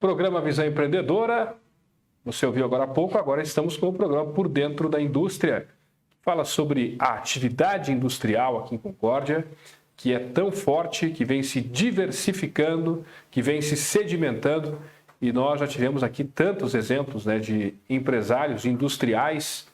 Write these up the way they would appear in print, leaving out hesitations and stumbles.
Programa Visão Empreendedora, você ouviu agora há pouco, agora estamos com o programa Por Dentro da Indústria. Fala sobre a atividade industrial aqui em Concórdia, que é tão forte, que vem se diversificando, que vem se sedimentando. E nós já tivemos aqui tantos exemplos, né, de empresários industriais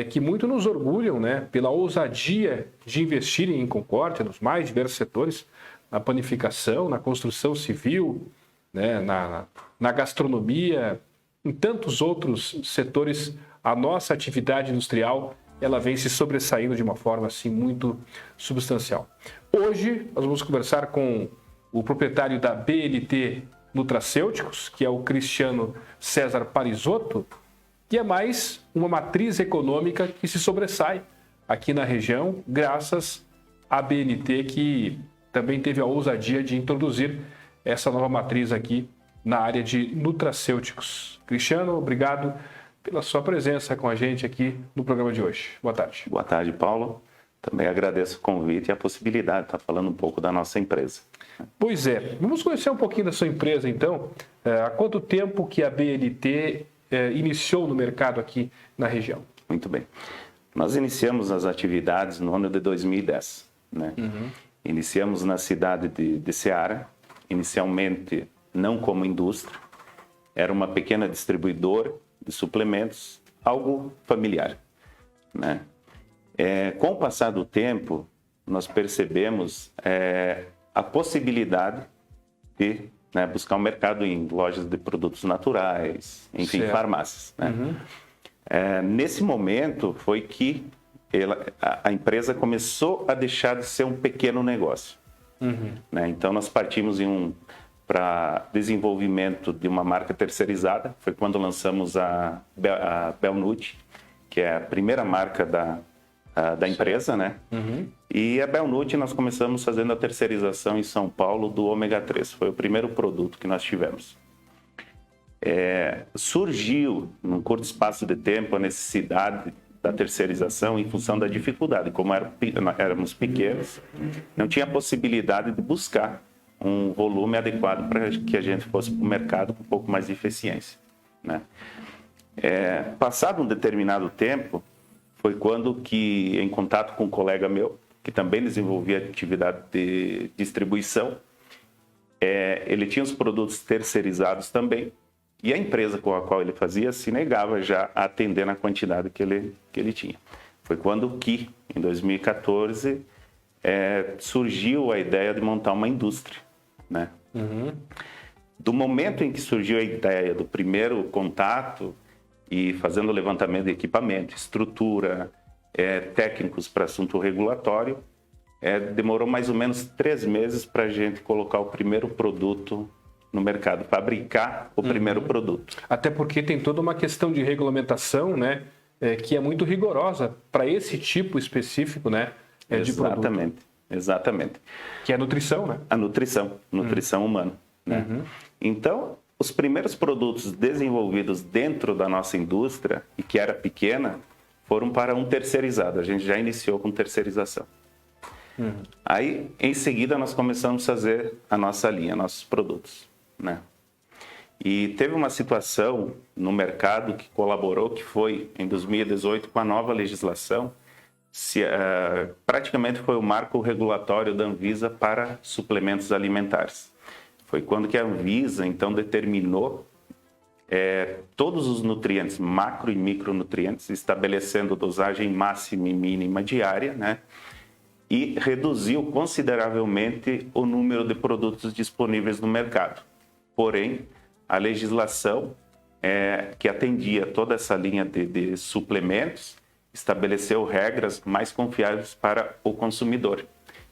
que muito nos orgulham, né, pela ousadia de investirem em Concórdia, nos mais diversos setores, na panificação, na construção civil, né, na gastronomia, em tantos outros setores. A nossa atividade industrial ela vem se sobressaindo de uma forma assim muito substancial. Hoje nós vamos conversar com o proprietário da BLT Nutracêuticos, que é o Cristiano César Parisotto, que é mais uma matriz econômica que se sobressai aqui na região, graças à BNT, que também teve a ousadia de introduzir essa nova matriz aqui na área de nutracêuticos. Cristiano, obrigado pela sua presença com a gente aqui no programa de hoje. Boa tarde. Boa tarde, Paulo. Também agradeço o convite e a possibilidade de estar falando um pouco da nossa empresa. Pois é. Vamos conhecer um pouquinho da sua empresa, então. Há quanto tempo que a BLT iniciou no mercado aqui na região? Muito bem. Nós iniciamos as atividades no ano de 2010. Né? Iniciamos na cidade de Ceará, inicialmente não como indústria, era uma pequena distribuidora de suplementos, algo familiar. Né? Com o passar do tempo, nós percebemos a possibilidade de buscar um mercado em lojas de produtos naturais, enfim, certo. Farmácias. Né? Nesse momento foi que a empresa começou a deixar de ser um pequeno negócio. Né? Então nós partimos para desenvolvimento de uma marca terceirizada, foi quando lançamos a Belnut, que é a primeira marca da empresa, né? E a Belnut nós começamos fazendo a terceirização em São Paulo do ômega 3, foi o primeiro produto que nós tivemos. Surgiu, num curto espaço de tempo, a necessidade da terceirização em função da dificuldade. Como éramos pequenos, não tinha possibilidade de buscar um volume adequado para que a gente fosse para o mercado com um pouco mais de eficiência. Né? Passado um determinado tempo, foi quando que, em contato com um colega meu, que também desenvolvia atividade de distribuição, ele tinha os produtos terceirizados também, e a empresa com a qual ele fazia se negava já a atender na quantidade que ele tinha. Foi quando que, em 2014, surgiu a ideia de montar uma indústria. Né? Do momento em que surgiu a ideia do primeiro contato e fazendo o levantamento de equipamento, estrutura, técnicos para assunto regulatório, demorou mais ou menos 3 meses para a gente colocar o primeiro produto no mercado, fabricar o primeiro produto. Até porque tem toda uma questão de regulamentação, né, que é muito rigorosa para esse tipo específico, né, de produto. Exatamente. Que é a nutrição, né? A nutrição humana. Né? Então, os primeiros produtos desenvolvidos dentro da nossa indústria, e que era pequena, foram para um terceirizado. A gente já iniciou com terceirização. Aí, em seguida, nós começamos a fazer a nossa linha, nossos produtos. Né? E teve uma situação no mercado que colaborou, que foi em 2018, com a nova legislação, praticamente foi o marco regulatório da Anvisa para suplementos alimentares. Foi quando que a Anvisa, então, determinou todos os nutrientes, macro e micronutrientes, estabelecendo dosagem máxima e mínima diária, né? E reduziu consideravelmente o número de produtos disponíveis no mercado. Porém, a legislação que atendia toda essa linha de suplementos estabeleceu regras mais confiáveis para o consumidor.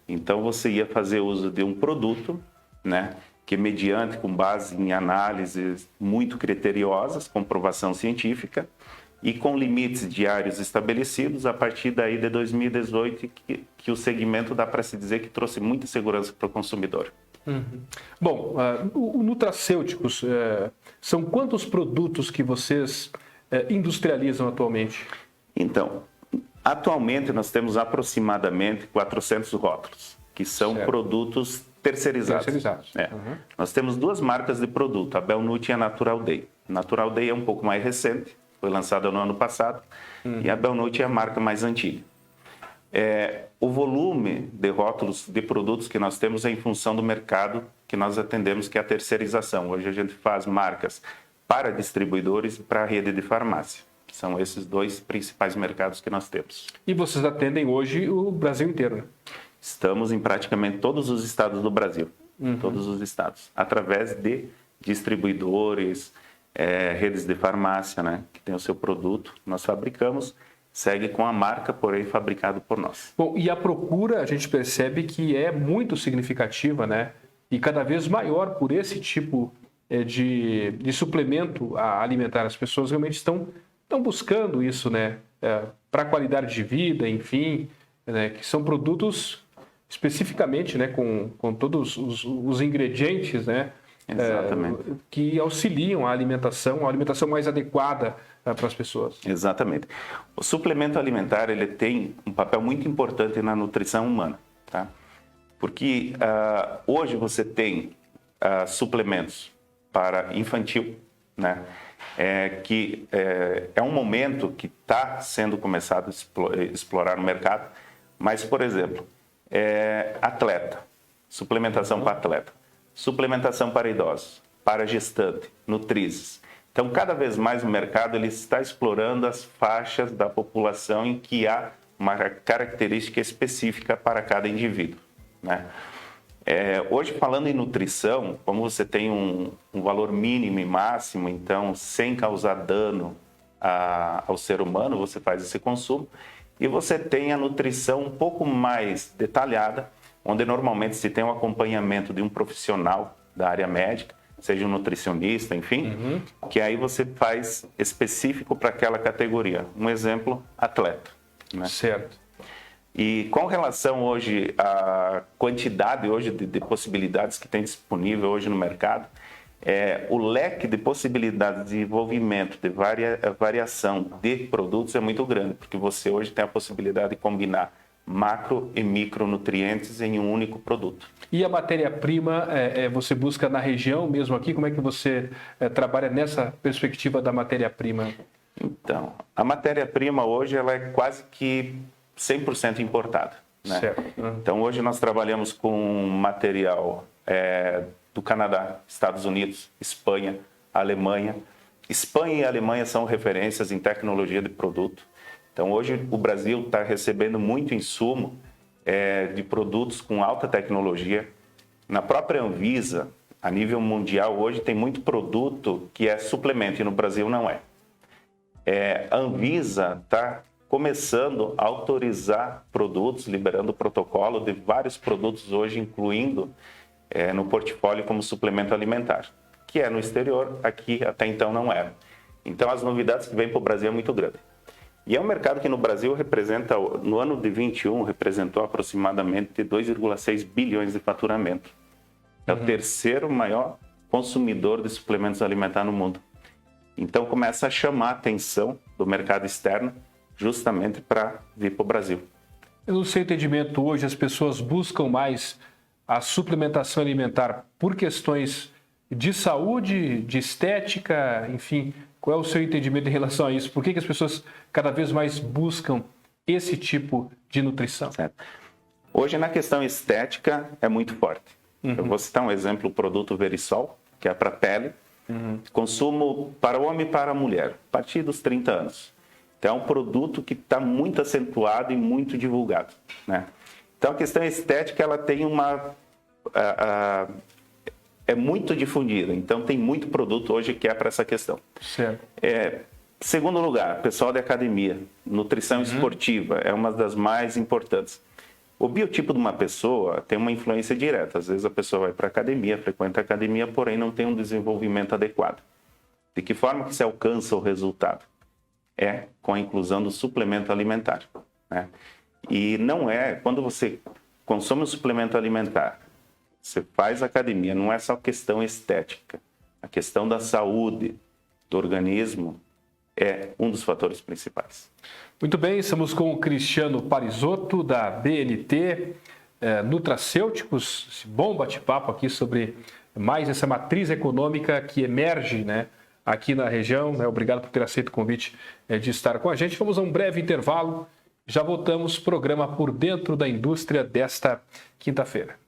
Então, você ia fazer uso de um produto, né, que mediante, com base em análises muito criteriosas, comprovação científica, e com limites diários estabelecidos, a partir daí de 2018, que o segmento dá para se dizer que trouxe muita segurança para o consumidor. Bom, o Nutracêuticos, são quantos produtos que vocês industrializam atualmente? Então, atualmente nós temos aproximadamente 400 rótulos, que são produtos terceirizados. Uhum. Nós temos duas marcas de produto, a Belnut e a Natural Day. Natural Day é um pouco mais recente, foi lançada no ano passado, e a Belnut é a marca mais antiga. O volume de rótulos de produtos que nós temos é em função do mercado que nós atendemos, que é a terceirização. Hoje a gente faz marcas para distribuidores e para a rede de farmácia. São esses dois principais mercados que nós temos. E vocês atendem hoje o Brasil inteiro, né? Estamos em praticamente todos os estados do Brasil, todos os estados, através de distribuidores, redes de farmácia, né, que tem o seu produto. Nós fabricamos, segue com a marca, porém fabricado por nós. Bom, e a procura, a gente percebe que é muito significativa, né? E cada vez maior por esse tipo de suplemento alimentar. As pessoas realmente estão buscando isso, né? Para a qualidade de vida, enfim, né? Que são produtos especificamente, né? Com todos os ingredientes, né? Exatamente. Que auxiliam a alimentação mais adequada para as pessoas. Exatamente. O suplemento alimentar, ele tem um papel muito importante na nutrição humana, tá? Porque hoje você tem suplementos para infantil, né? Que é um momento que está sendo começado a explorar no mercado, mas, por exemplo, atleta, suplementação para atleta, suplementação para idosos, para gestante, nutrizes. Então, cada vez mais o mercado ele está explorando as faixas da população em que há uma característica específica para cada indivíduo, né? Hoje, falando em nutrição, como você tem um valor mínimo e máximo, então, sem causar dano ao ser humano, você faz esse consumo, e você tem a nutrição um pouco mais detalhada, onde normalmente se tem um acompanhamento de um profissional da área médica, seja um nutricionista, enfim, que aí você faz específico para aquela categoria. Um exemplo, atleta, né? Certo. E com relação hoje à quantidade hoje de possibilidades que tem disponível hoje no mercado, o leque de possibilidades de desenvolvimento, de variação de produtos é muito grande, porque você hoje tem a possibilidade de combinar macro e micronutrientes em um único produto. E a matéria-prima, você busca na região mesmo aqui? Como é que você trabalha nessa perspectiva da matéria-prima? Então, a matéria-prima hoje ela é quase que 100% importada, né? Certo. Então, hoje nós trabalhamos com material do Canadá, Estados Unidos, Espanha, Alemanha. Espanha e Alemanha são referências em tecnologia de produto. Então, hoje o Brasil está recebendo muito insumo de produtos com alta tecnologia. Na própria Anvisa, a nível mundial, hoje tem muito produto que é suplemento e no Brasil não é. A Anvisa está começando a autorizar produtos, liberando o protocolo de vários produtos hoje, incluindo no portfólio como suplemento alimentar, que é no exterior, aqui até então não era. Então, as novidades que vêm para o Brasil é muito grande. E é um mercado que no Brasil representa, no ano de 21, representou aproximadamente 2,6 bilhões de faturamento. É o terceiro maior consumidor de suplementos alimentares no mundo. Então começa a chamar a atenção do mercado externo justamente para vir para o Brasil. No seu entendimento, hoje as pessoas buscam mais a suplementação alimentar por questões de saúde, de estética, enfim... Qual é o seu entendimento em relação a isso? Por que as pessoas cada vez mais buscam esse tipo de nutrição? Certo. Hoje, na questão estética, é muito forte. Eu vou citar um exemplo, o produto Verisol, que é para pele. Consumo para o homem e para a mulher, a partir dos 30 anos. Então, é um produto que está muito acentuado e muito divulgado, né? Então, a questão estética, ela tem é muito difundida, então tem muito produto hoje que é para essa questão. Certo. Segundo lugar, pessoal de academia, nutrição esportiva é uma das mais importantes. O biotipo de uma pessoa tem uma influência direta. Às vezes a pessoa vai para a academia, frequenta a academia, porém não tem um desenvolvimento adequado. De que forma que se alcança o resultado? É com a inclusão do suplemento alimentar, né? E não é, quando você consome um suplemento alimentar, você faz academia, não é só questão estética. A questão da saúde do organismo é um dos fatores principais. Muito bem, estamos com o Cristiano Parisotto, da BNT. nutracêuticos, esse bom bate-papo aqui sobre mais essa matriz econômica que emerge, né, aqui na região. Né? Obrigado por ter aceito o convite de estar com a gente. Vamos a um breve intervalo. Já voltamos, programa Por Dentro da Indústria desta quinta-feira.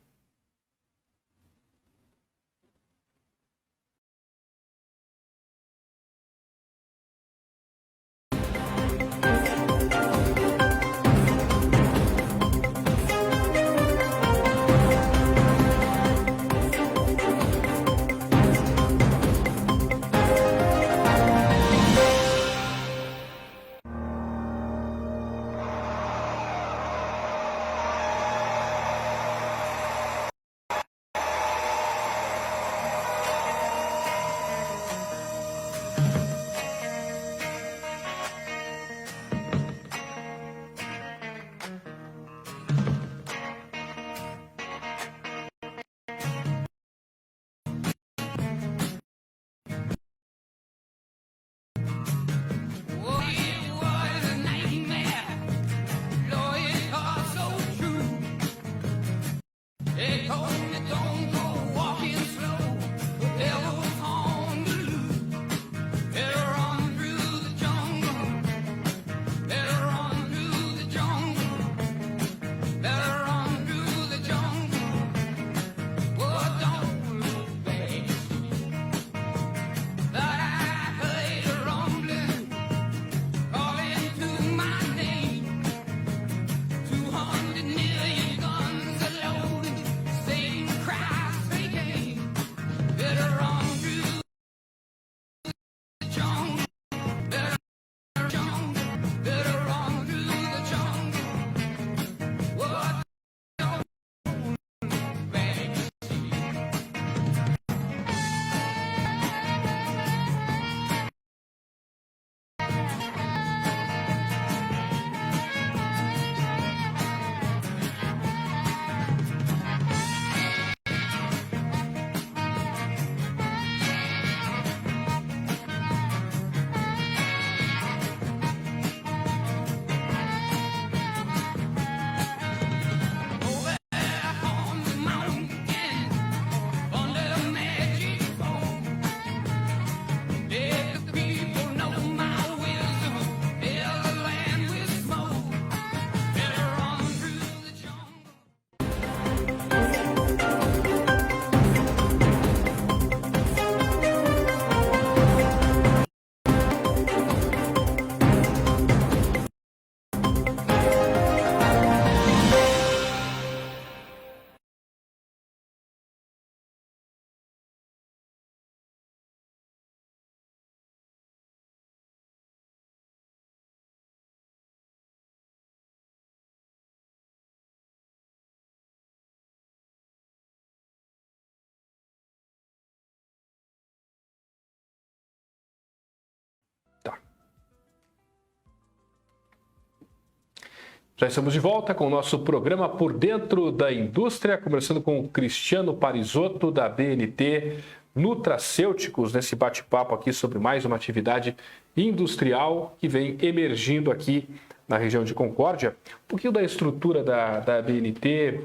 Já estamos de volta com o nosso programa Por Dentro da Indústria, conversando com o Cristiano Parisotto, da BNT Nutracêuticos, nesse bate-papo aqui sobre mais uma atividade industrial que vem emergindo aqui na região de Concórdia. Um pouquinho da estrutura da BNT,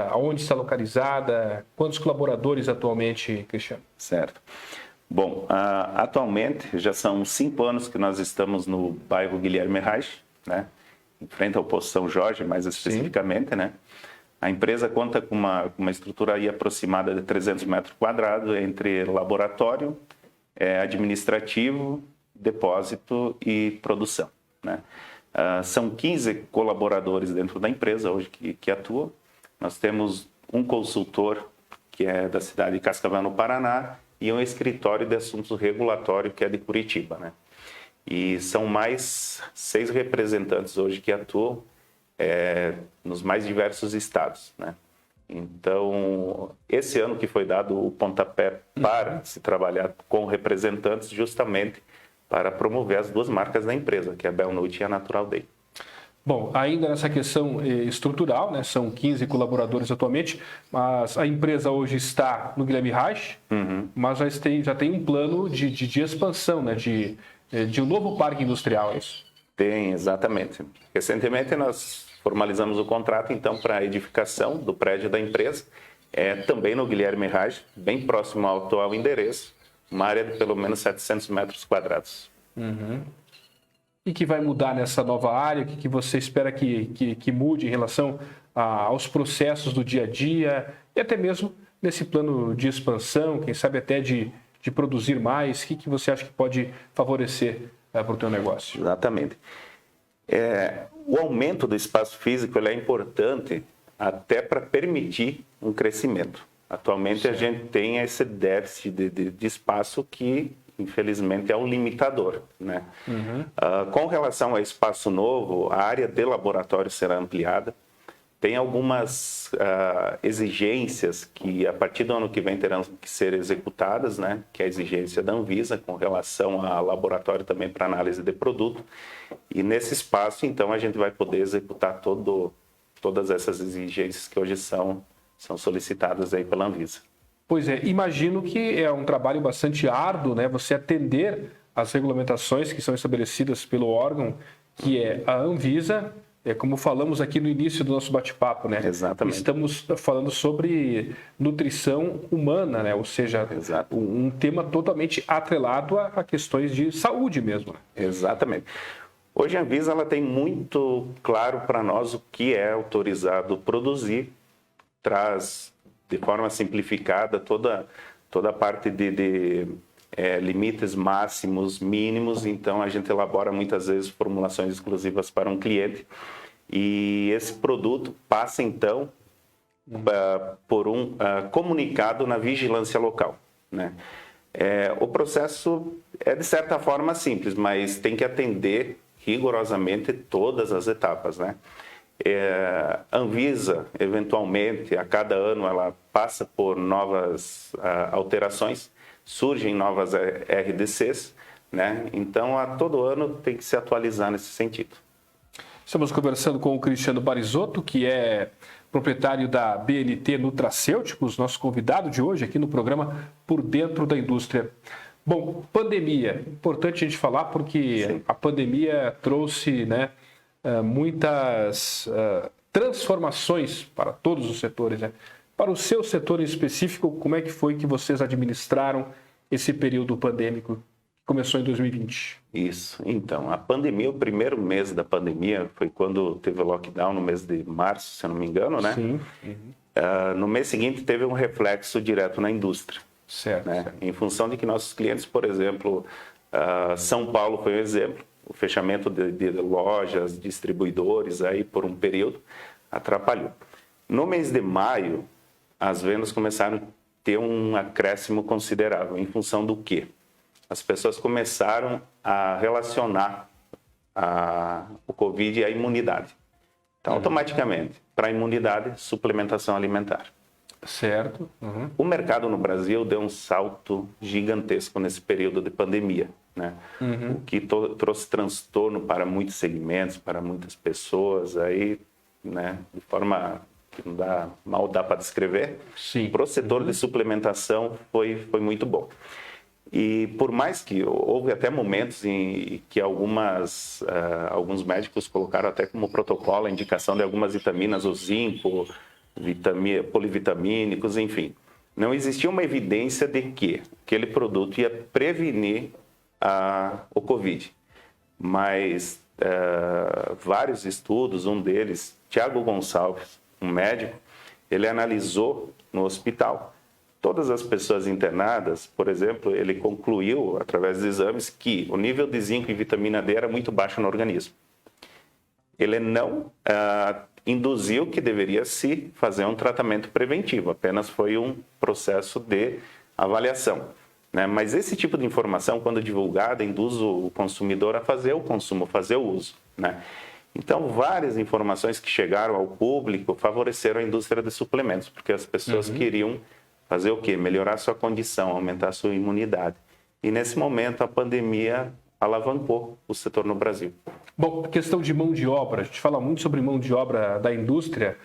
aonde está localizada, quantos colaboradores atualmente, Cristiano? Certo. Bom, atualmente já são 5 anos que nós estamos no bairro Guilherme Reich, né? Em frente ao Posto São Jorge, mais especificamente, né? A empresa conta com uma estrutura aí aproximada de 300 metros quadrados entre laboratório, administrativo, depósito e produção, né? São 15 colaboradores dentro da empresa hoje que atuam. Nós temos um consultor que é da cidade de Cascavel, no Paraná, e um escritório de assuntos regulatórios que é de Curitiba, né? E são mais 6 representantes hoje que atuam nos mais diversos estados, né? Então, esse ano que foi dado o pontapé para se trabalhar com representantes justamente para promover as 2 marcas da empresa, que é a Bellnote e a Natural Day. Bom, ainda nessa questão estrutural, né, são 15 colaboradores atualmente, mas a empresa hoje está no Guilherme Reich, mas já tem um plano de expansão, né, de um novo parque industrial, é isso? Tem, exatamente. Recentemente nós formalizamos o contrato, então, para a edificação do prédio da empresa, também no Guilherme Raj, bem próximo ao atual endereço, uma área de pelo menos 700 metros quadrados. E que vai mudar nessa nova área? O que você espera que mude em relação aos processos do dia a dia e até mesmo nesse plano de expansão, quem sabe até de produzir mais? O que você acha que pode favorecer para o teu negócio? Exatamente. O aumento do espaço físico ele é importante até para permitir um crescimento. Atualmente a gente tem esse déficit de espaço que, infelizmente, é um limitador, né? Com relação ao espaço novo, a área de laboratório será ampliada. Tem algumas exigências que, a partir do ano que vem, terão que ser executadas, né? Que é a exigência da Anvisa com relação a laboratório também para análise de produto. E nesse espaço, então, a gente vai poder executar todas essas exigências que hoje são solicitadas aí pela Anvisa. Pois é, imagino que é um trabalho bastante árduo, né? Você atender às regulamentações que são estabelecidas pelo órgão, que é a Anvisa, como falamos aqui no início do nosso bate-papo, né? Exatamente. Estamos falando sobre nutrição humana, né? Ou seja, um tema totalmente atrelado a questões de saúde mesmo. Exatamente. Hoje a Anvisa ela tem muito claro para nós o que é autorizado produzir, traz de forma simplificada toda a parte de limites máximos, mínimos, então a gente elabora muitas vezes formulações exclusivas para um cliente e esse produto passa então por um comunicado na vigilância local, né? O processo é de certa forma simples, mas tem que atender rigorosamente todas as etapas, né? A Anvisa, eventualmente, a cada ano ela passa por novas alterações, surgem novas RDCs, né? Então, a todo ano tem que se atualizar nesse sentido. Estamos conversando com o Cristiano Barizotto, que é proprietário da BNT Nutracêuticos, nosso convidado de hoje aqui no programa Por Dentro da Indústria. Bom, pandemia, importante a gente falar porque Sim. A pandemia trouxe, né, muitas transformações para todos os setores, né? Para o seu setor em específico, como é que foi que vocês administraram esse período pandêmico que começou em 2020? Isso. Então, a pandemia, o primeiro mês da pandemia foi quando teve o lockdown no mês de março, se eu não me engano, né? Sim. No mês seguinte teve um reflexo direto na indústria. Certo, né? certo. Em função de que nossos clientes, por exemplo, São Paulo foi um exemplo, o fechamento de lojas, distribuidores aí por um período atrapalhou. No mês de maio, as vendas começaram a ter um acréscimo considerável. Em função do quê? As pessoas começaram a relacionar o Covid e a imunidade. Então, automaticamente, para a imunidade, suplementação alimentar. Certo. O mercado no Brasil deu um salto gigantesco nesse período de pandemia, né? O que trouxe transtorno para muitos segmentos, para muitas pessoas, aí, né, de forma que mal dá para descrever. Sim. Para o setor de suplementação foi muito bom. E por mais que houve até momentos em que alguns médicos colocaram até como protocolo a indicação de algumas vitaminas, o zinco, polivitamínicos, enfim. Não existia uma evidência de que aquele produto ia prevenir o Covid. Mas vários estudos, um deles, Tiago Gonçalves, um médico, ele analisou no hospital todas as pessoas internadas, por exemplo, ele concluiu, através de exames, que o nível de zinco e vitamina D era muito baixo no organismo. Ele não induziu que deveria se fazer um tratamento preventivo, apenas foi um processo de avaliação, né? Mas esse tipo de informação, quando divulgada, induz o consumidor a fazer o consumo, fazer o uso, né? Então, várias informações que chegaram ao público favoreceram a indústria de suplementos, porque as pessoas queriam fazer o quê? Melhorar sua condição, aumentar sua imunidade. E nesse momento a pandemia alavancou o setor no Brasil. Bom, a questão de mão de obra, a gente fala muito sobre mão de obra da indústria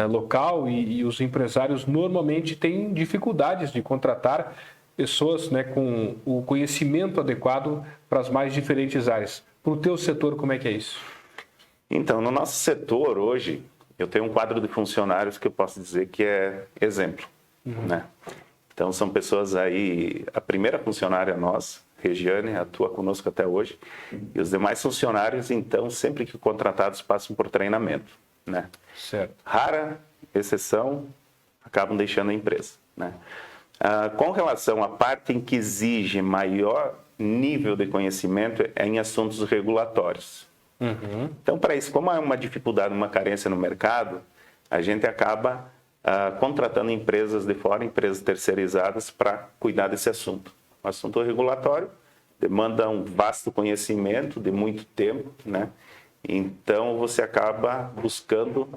local e os empresários normalmente têm dificuldades de contratar pessoas, né, com o conhecimento adequado para as mais diferentes áreas. Para o teu setor, como é que é isso? Então, no nosso setor hoje, eu tenho um quadro de funcionários que eu posso dizer que é exemplo, né? Então, são pessoas aí, a primeira funcionária nossa, Regiane, atua conosco até hoje, e os demais funcionários, então, sempre que contratados, passam por treinamento, né? Certo. Rara exceção, acabam deixando a empresa, né? Com relação à parte em que exige maior nível de conhecimento, é em assuntos regulatórios. Então, para isso, como há uma dificuldade, uma carência no mercado, a gente acaba contratando empresas de fora, empresas terceirizadas, para cuidar desse assunto. O assunto regulatório demanda um vasto conhecimento de muito tempo, né? Então, você acaba buscando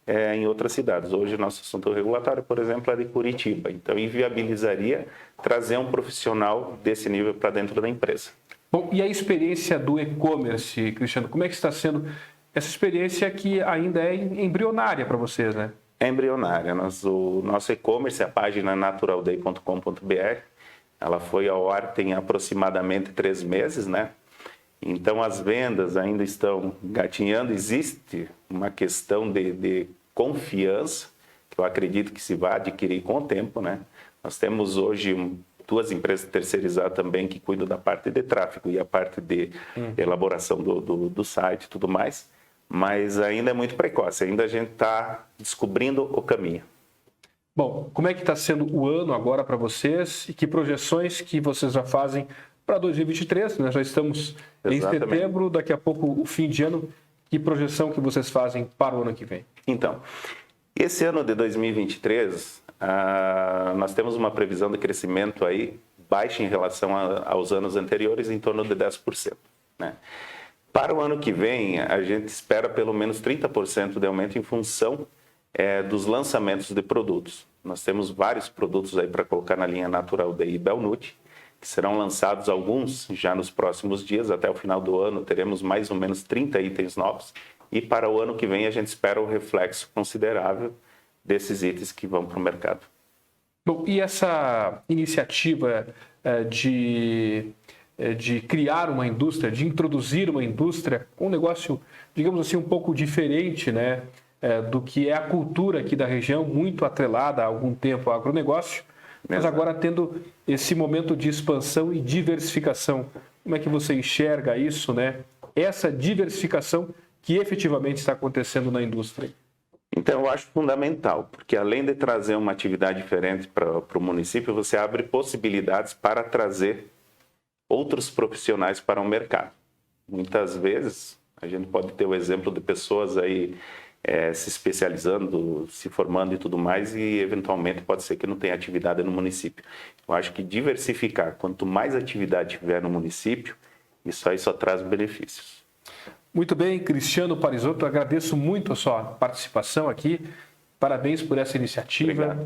em outras cidades. Hoje, nosso assunto regulatório, por exemplo, é de Curitiba. Então, inviabilizaria trazer um profissional desse nível para dentro da empresa. Bom, e a experiência do e-commerce, Cristiano, como é que está sendo essa experiência que ainda é embrionária para vocês, né? É embrionária. O nosso e-commerce, a página naturalday.com.br, ela foi ao ar tem aproximadamente 3 meses, né? Então, as vendas ainda estão gatinhando. Existe uma questão de confiança, que eu acredito que se vai adquirir com o tempo, né? Nós temos hoje 2 empresas terceirizadas também que cuidam da parte de tráfego e a parte de elaboração do site e tudo mais, mas ainda é muito precoce, ainda a gente está descobrindo o caminho. Bom, como é que está sendo o ano agora para vocês e que projeções que vocês já fazem para 2023? Nós já estamos em setembro, daqui a pouco o fim de ano. Que projeção que vocês fazem para o ano que vem? Então, esse ano de 2023, nós temos uma previsão de crescimento aí baixa em relação aos anos anteriores, em torno de 10%, né? Para o ano que vem, a gente espera pelo menos 30% de aumento em função dos lançamentos de produtos. Nós temos vários produtos aí para colocar na linha Natural Day e Belnut, que serão lançados alguns já nos próximos dias. Até o final do ano teremos mais ou menos 30 itens novos. E para o ano que vem a gente espera um reflexo considerável desses itens que vão para o mercado. Bom, e essa iniciativa de criar uma indústria, de introduzir uma indústria, um negócio, digamos assim, um pouco diferente, né, do que é a cultura aqui da região, muito atrelada há algum tempo ao agronegócio, mas agora tendo esse momento de expansão e diversificação. Como é que você enxerga isso, né? Essa diversificação que efetivamente está acontecendo na indústria? Então, eu acho fundamental, porque além de trazer uma atividade diferente para o município, você abre possibilidades para trazer outros profissionais para o mercado. Muitas vezes, a gente pode ter o exemplo de pessoas aí se especializando, se formando e tudo mais, e eventualmente pode ser que não tenha atividade no município. Eu acho que diversificar, quanto mais atividade tiver no município, isso aí só traz benefícios. Muito bem, Cristiano Parisotto, agradeço muito a sua participação aqui. Parabéns por essa iniciativa.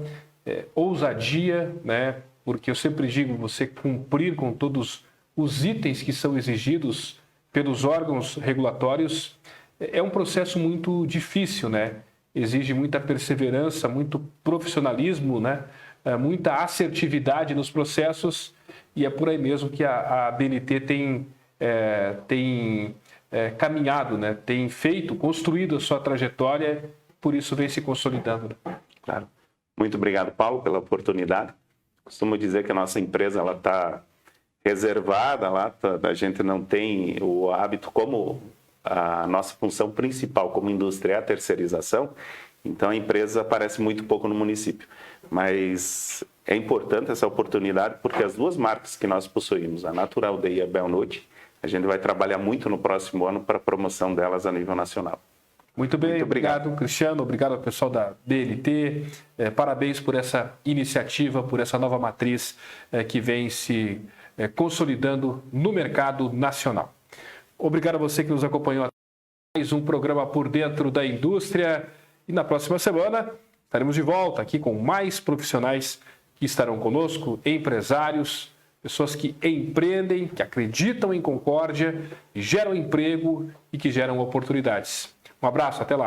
Ousadia, né? Porque eu sempre digo, você cumprir com todos os itens que são exigidos pelos órgãos regulatórios é um processo muito difícil, né? Exige muita perseverança, muito profissionalismo, né? Muita assertividade nos processos, e é por aí mesmo que a BNT tem caminhado, né? Tem construído a sua trajetória, por isso vem se consolidando. Claro. Muito obrigado, Paulo, pela oportunidade. Costumo dizer que a nossa empresa está reservada, a gente não tem o hábito, como a nossa função principal como indústria é a terceirização, então a empresa aparece muito pouco no município. Mas é importante essa oportunidade, porque as 2 marcas que nós possuímos, a Natural Day e a Belnut, a gente vai trabalhar muito no próximo ano para a promoção delas a nível nacional. Muito bem, muito obrigado, Cristiano, obrigado ao pessoal da BNT, parabéns por essa iniciativa, por essa nova matriz que vem se consolidando no mercado nacional. Obrigado a você que nos acompanhou a mais um programa Por Dentro da Indústria, e na próxima semana estaremos de volta aqui com mais profissionais que estarão conosco, empresários, pessoas que empreendem, que acreditam em Concórdia, geram emprego e que geram oportunidades. Um abraço, até lá.